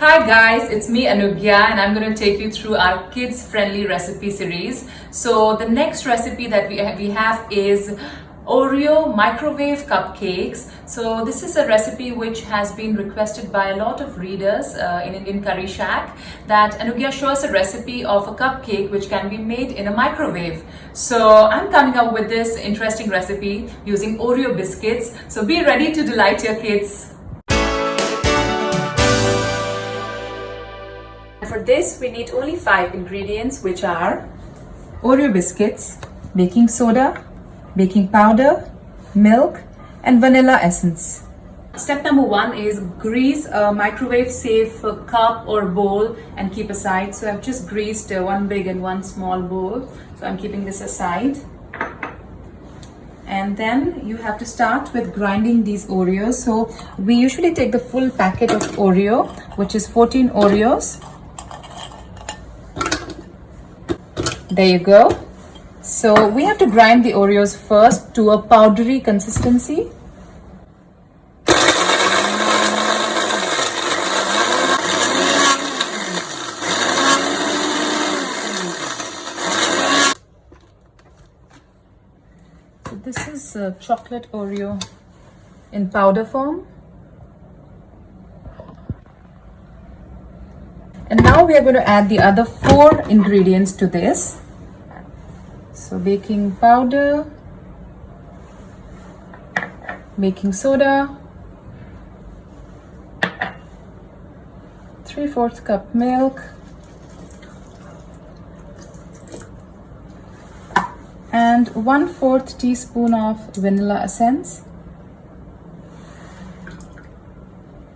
Hi guys, it's me Anugya and I'm going to take you through our kids friendly recipe series. So the next recipe that we have is Oreo microwave cupcakes. So this is a recipe which has been requested by a lot of readers in Indian Curry Shack, that Anugya show us a recipe of a cupcake which can be made in a microwave. So I'm coming up with this interesting recipe using Oreo biscuits. So be ready to delight your kids. For this, we need only 5 ingredients, which are Oreo biscuits, baking soda, baking powder, milk, and vanilla essence. Step number 1 is grease a microwave safe cup or bowl and keep aside. So I've just greased one big and one small bowl. So I'm keeping this aside. And then you have to start with grinding these Oreos. So we usually take the full packet of Oreo, which is 14 Oreos. There you go. So we have to grind the Oreos first to a powdery consistency. So this is chocolate Oreo in powder form. And now we are going to add the other 4 ingredients to this. So baking powder, baking soda, 3/4 cup milk, and 1/4 teaspoon of vanilla essence.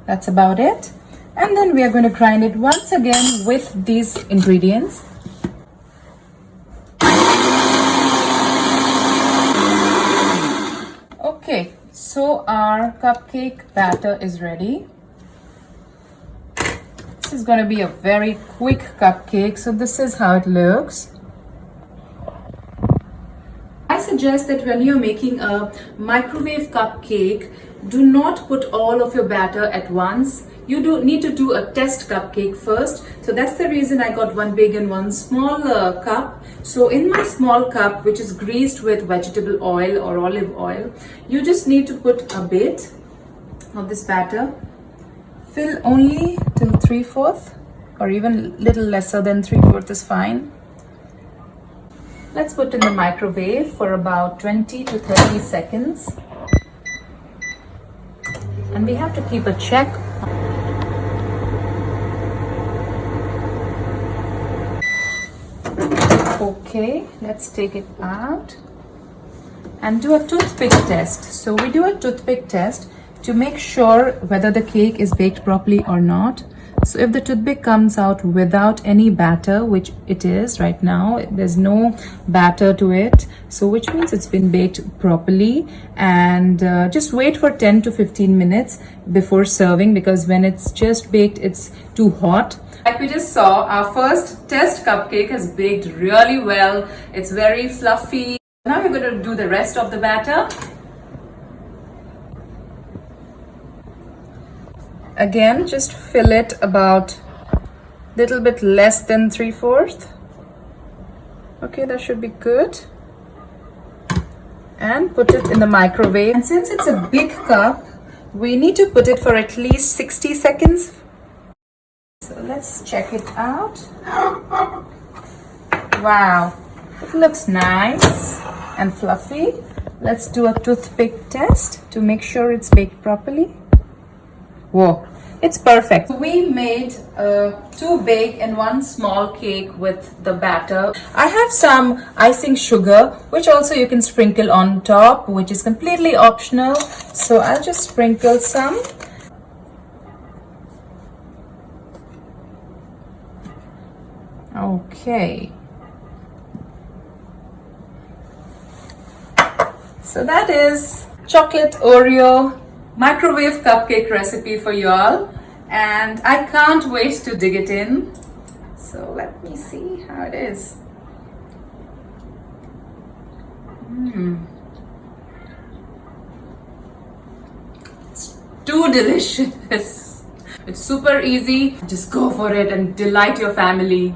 That's about it. And then we are going to grind it once again with these ingredients. Okay, so our cupcake batter is ready. This is going to be a very quick cupcake. So this is how it looks. I suggest that when you're making a microwave cupcake, do not put all of your batter at once. You do need to do a test cupcake first. So that's the reason I got one big and one small cup. So in my small cup, which is greased with vegetable oil or olive oil, you just need to put a bit of this batter. Fill only till 3/4 or even little lesser than 3/4 is fine. Let's put in the microwave for about 20 to 30 seconds. And we have to keep a check. Okay, let's take it out and do a toothpick test. So we do a toothpick test to make sure whether the cake is baked properly or not. So if the toothpick comes out without any batter, which it is right now, there's no batter to it, so which means it's been baked properly. And just wait for 10 to 15 minutes before serving, because when it's just baked, it's too hot. Like we just saw, our first test cupcake has baked really well. It's very fluffy. Now we're going to do the rest of the batter. Again, just fill it about little bit less than 3/4. Okay, that should be good. And put it in the microwave. And since it's a big cup, we need to put it for at least 60 seconds. So let's check it out. Wow, it looks nice and fluffy. Let's do a toothpick test to make sure it's baked properly. Whoa, it's perfect. We made 2 big and 1 small cake with the batter. I have some icing sugar, which also you can sprinkle on top, which is completely optional. So I'll just sprinkle some. Okay. So that is chocolate Oreo microwave cupcake recipe for you all, and I can't wait to dig it in. So let me see how it is. It's too delicious. It's super easy. Just go for it and delight your family.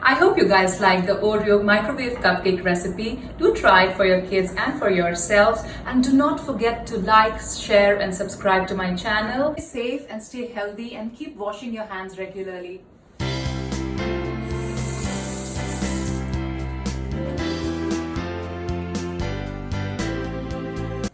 I hope you guys like the Oreo microwave cupcake recipe. Do try it for your kids and for yourselves. And do not forget to like, share and subscribe to my channel. Stay safe and stay healthy and keep washing your hands regularly.